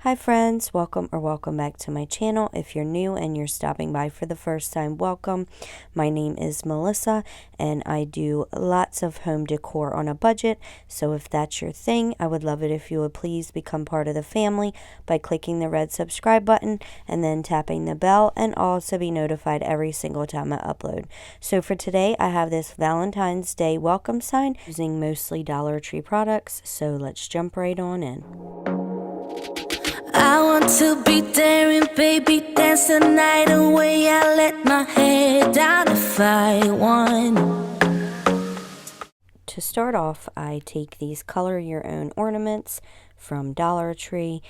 Hi friends, welcome back to my channel. If you're new and you're stopping by for the first time, welcome. My name is Melissa and I do lots of home decor on a budget. So if that's your thing, I would love it if you would please become part of the family by clicking the red subscribe button and then tapping the bell, and also be notified every single time I upload. So for today, I have this Valentine's Day welcome sign using mostly Dollar Tree products. So let's jump right on in. I want to be there and baby dance the night away. I let my head down if I want. To start off, I take these color your own ornaments from Dollar Tree.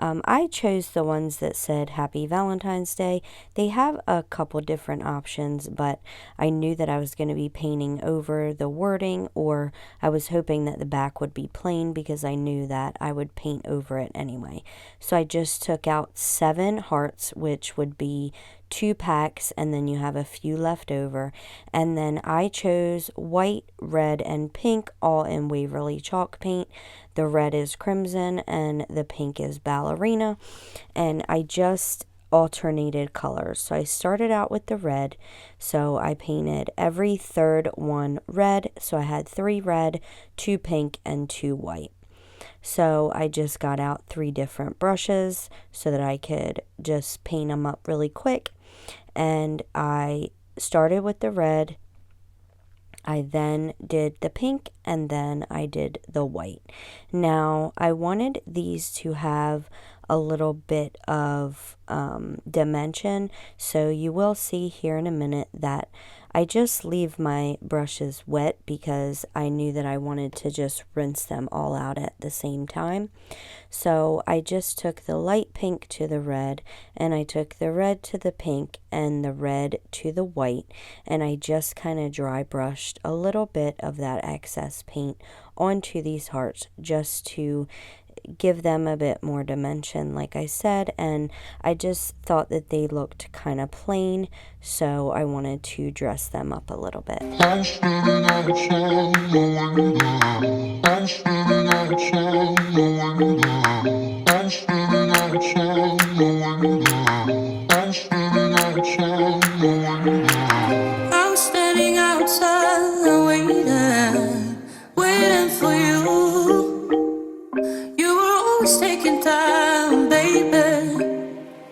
I chose the ones that said Happy Valentine's Day. They have a couple different options, but I knew that I was going to be painting over the wording, or I was hoping that the back would be plain because I knew that I would paint over it anyway. So I just took out 7 hearts, which would be 2 packs, and then you have a few left over. And then I chose white, red, and pink, all in Waverly chalk paint. The red is crimson and the pink is ballerina, and I just alternated colors. So I started out with the red, so I painted every third one red. So I had 3 red, 2 pink, and 2 white. So I just got out 3 different brushes so that I could just paint them up really quick. And I started with the red, I then did the pink, and then I did the white. Now, I wanted these to have a little bit of dimension, so you will see here in a minute that I just leave my brushes wet because I knew that I wanted to just rinse them all out at the same time. So I just took the light pink to the red, and I took the red to the pink and the red to the white, and I just kind of dry brushed a little bit of that excess paint onto these hearts just to give them a bit more dimension, like I said. And I just thought that they looked kind of plain, so I wanted to dress them up a little bit. I'm standing outside waiting for you. You were always taking time, baby,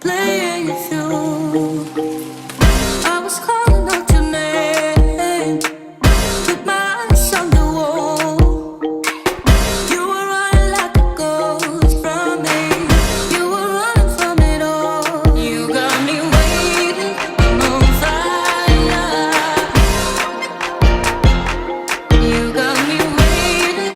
playing a few. I was calling out your name with my eyes on the wall. You were running like a ghost from me. You were running from it all. You got me waiting, I'm on fire. You got me waiting.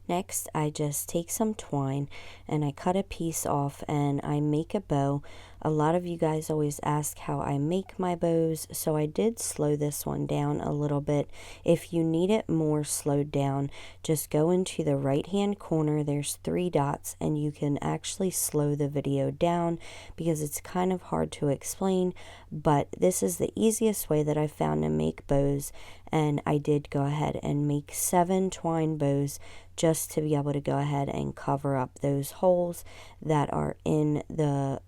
Next, I just take some twine and I cut a piece off and I make a bow. A lot of you guys always ask how I make my bows, so I did slow this one down a little bit. If you need it more slowed down, just go into the right hand corner. There's 3 dots and you can actually slow the video down because it's kind of hard to explain, but this is the easiest way that I found to make bows. And I did go ahead and make 7 twine bows just to be able to go ahead and cover up those holes that are in the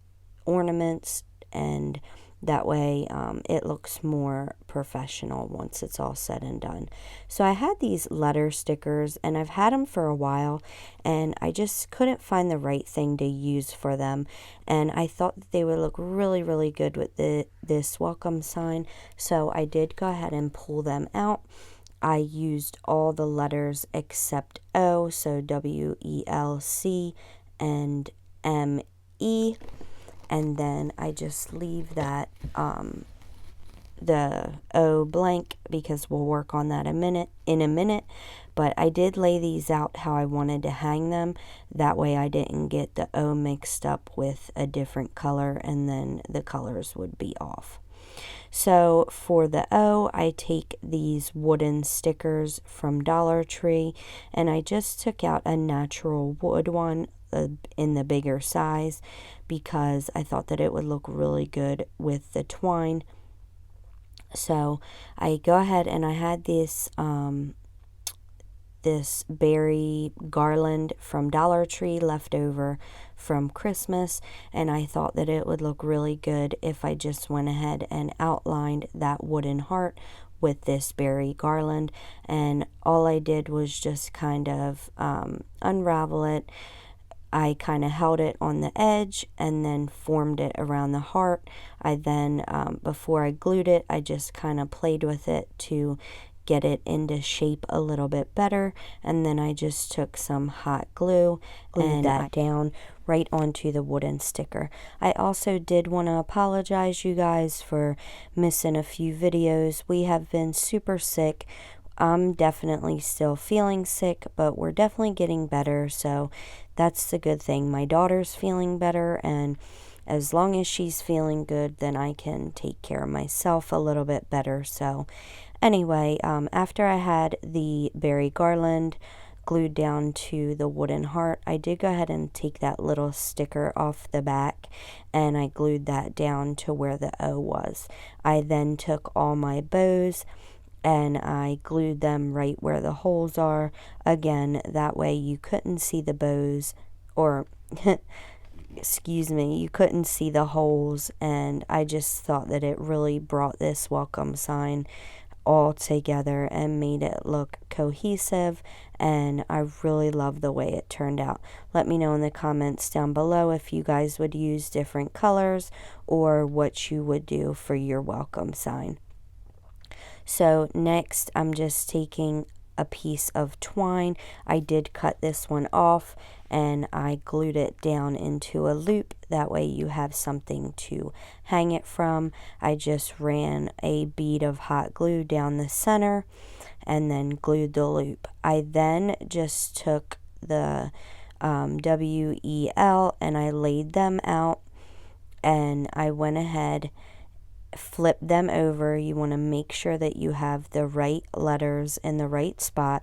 ornaments, and that way it looks more professional once it's all said and done. So I had these letter stickers and I've had them for a while, and I just couldn't find the right thing to use for them, and I thought that they would look really good with this welcome sign. So I did go ahead and pull them out. I used all the letters except O, so W-E-L-C and M-E. And then I just leave that the O blank because we'll work on that in a minute. But I did lay these out how I wanted to hang them. That way I didn't get the O mixed up with a different color and then the colors would be off. So for the O, I take these wooden stickers from Dollar Tree, and I just took out a natural wood one in the bigger size because I thought that it would look really good with the twine. So I go ahead and I had this this berry garland from Dollar Tree left over from Christmas, and I thought that it would look really good if I just went ahead and outlined that wooden heart with this berry garland. And all I did was just kind of unravel it. I kind of held it on the edge and then formed it around the heart. I then, before I glued it, I just kind of played with it to get it into shape a little bit better. And then I just took some hot glue, glued that down right onto the wooden sticker. I also did want to apologize, you guys, for missing a few videos. We have been super sick. I'm definitely still feeling sick, but we're definitely getting better, so that's the good thing. My daughter's feeling better, and as long as she's feeling good, then I can take care of myself a little bit better. So anyway, after I had the berry garland glued down to the wooden heart, I did go ahead and take that little sticker off the back, and I glued that down to where the O was. I then took all my bows and I glued them right where the holes are. Again, that way you couldn't see the bows, or excuse me, you couldn't see the holes, and I just thought that it really brought this welcome sign all together and made it look cohesive, and I really love the way it turned out. Let me know in the comments down below if you guys would use different colors or what you would do for your welcome sign. So next, I'm just taking a piece of twine. I did cut this one off and I glued it down into a loop. That way you have something to hang it from. I just ran a bead of hot glue down the center and then glued the loop. I then just took the WEL and I laid them out, and I went ahead, flip them over. You want to make sure that you have the right letters in the right spot,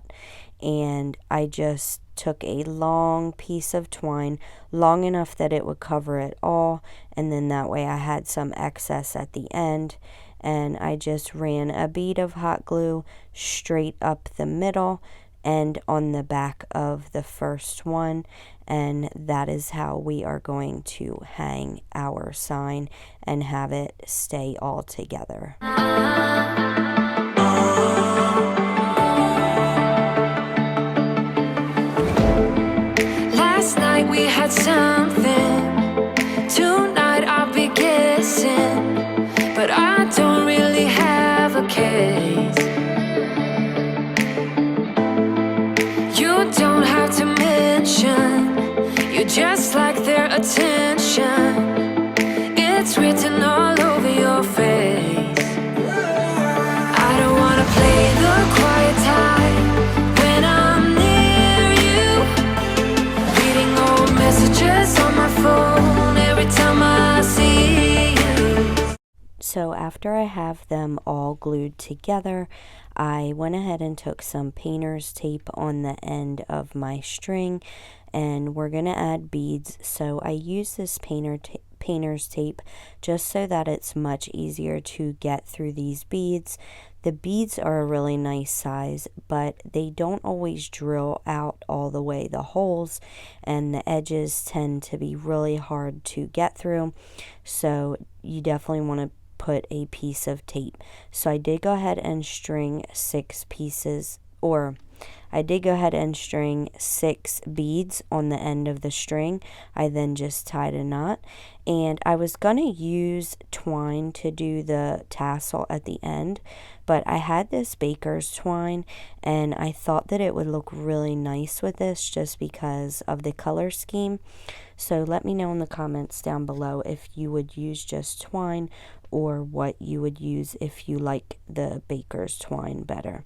and I just took a long piece of twine, long enough that it would cover it all, and then that way I had some excess at the end, and I just ran a bead of hot glue straight up the middle and on the back of the first one, and that is how we are going to hang our sign and have it stay all together. Last night we had something, tonight I'll be guessing, but I don't really have a case. You don't have to mention, you just like their attention. It's written all over your face. I don't wanna play the quiet time when I'm near you, reading old messages on my phone every time I see you. So after I have them all glued together, I went ahead and took some painter's tape on the end of my string, and we're going to add beads. So I use this painter's tape just so that it's much easier to get through these beads. The beads are a really nice size, but they don't always drill out all the way the holes, and the edges tend to be really hard to get through. So you definitely want to put a piece of tape. So I did go ahead and string 6 pieces, or I did go ahead and string 6 beads on the end of the string. I then just tied a knot, and I was gonna use twine to do the tassel at the end, but I had this baker's twine and I thought that it would look really nice with this just because of the color scheme. So let me know in the comments down below if you would use just twine or what you would use if you like the baker's twine better.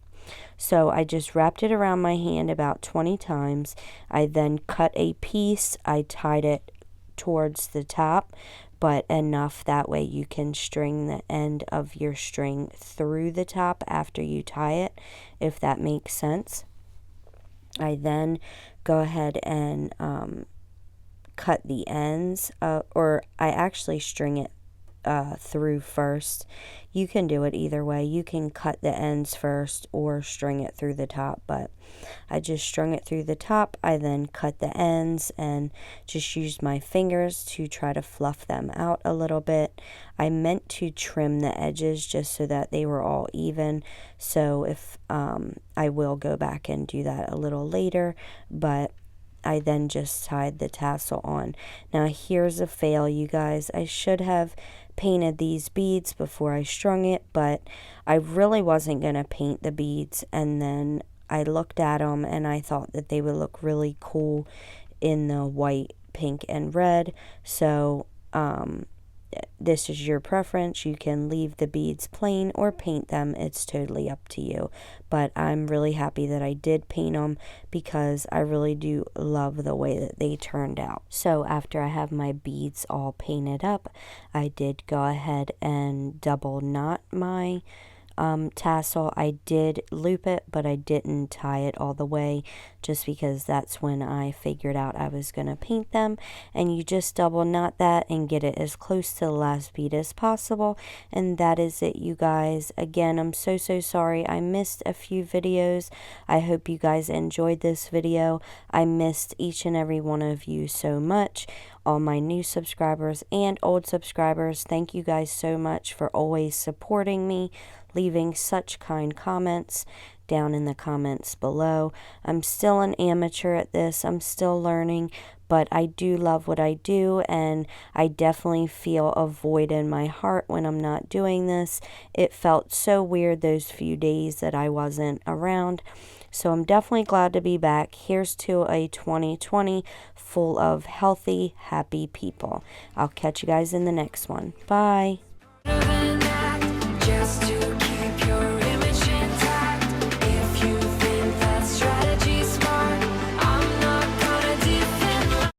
So I just wrapped it around my hand about 20 times. I then cut a piece. I tied it towards the top, but enough that way you can string the end of your string through the top after you tie it, if that makes sense. I then go ahead and cut the ends, or I actually string it through first. You can do it either way. You can cut the ends first or string it through the top, but I just strung it through the top. I then cut the ends and just used my fingers to try to fluff them out a little bit. I meant to trim the edges just so that they were all even, so if I will go back and do that a little later, but I then just tied the tassel on. Now here's a fail, you guys. I should have painted these beads before I strung it, but I really wasn't going to paint the beads, and then I looked at them and I thought that they would look really cool in the white, pink, and red. So this is your preference. You can leave the beads plain or paint them. It's totally up to you. But I'm really happy that I did paint them because I really do love the way that they turned out. So after I have my beads all painted up, I did go ahead and double knot my tassel. I did loop it, but I didn't tie it all the way just because that's when I figured out I was going to paint them. And you just double knot that and get it as close to the last bead as possible. And that is it, you guys. Again, I'm so sorry I missed a few videos. I hope you guys enjoyed this video. I missed each and every one of you so much. All my new subscribers and old subscribers, thank you guys so much for always supporting me, leaving such kind comments down in the comments below. I'm still an amateur at this. I'm still learning, but I do love what I do, and I definitely feel a void in my heart when I'm not doing this. It felt so weird those few days that I wasn't around. So I'm definitely glad to be back. Here's to a 2020 full of healthy, happy people. I'll catch you guys in the next one. Bye.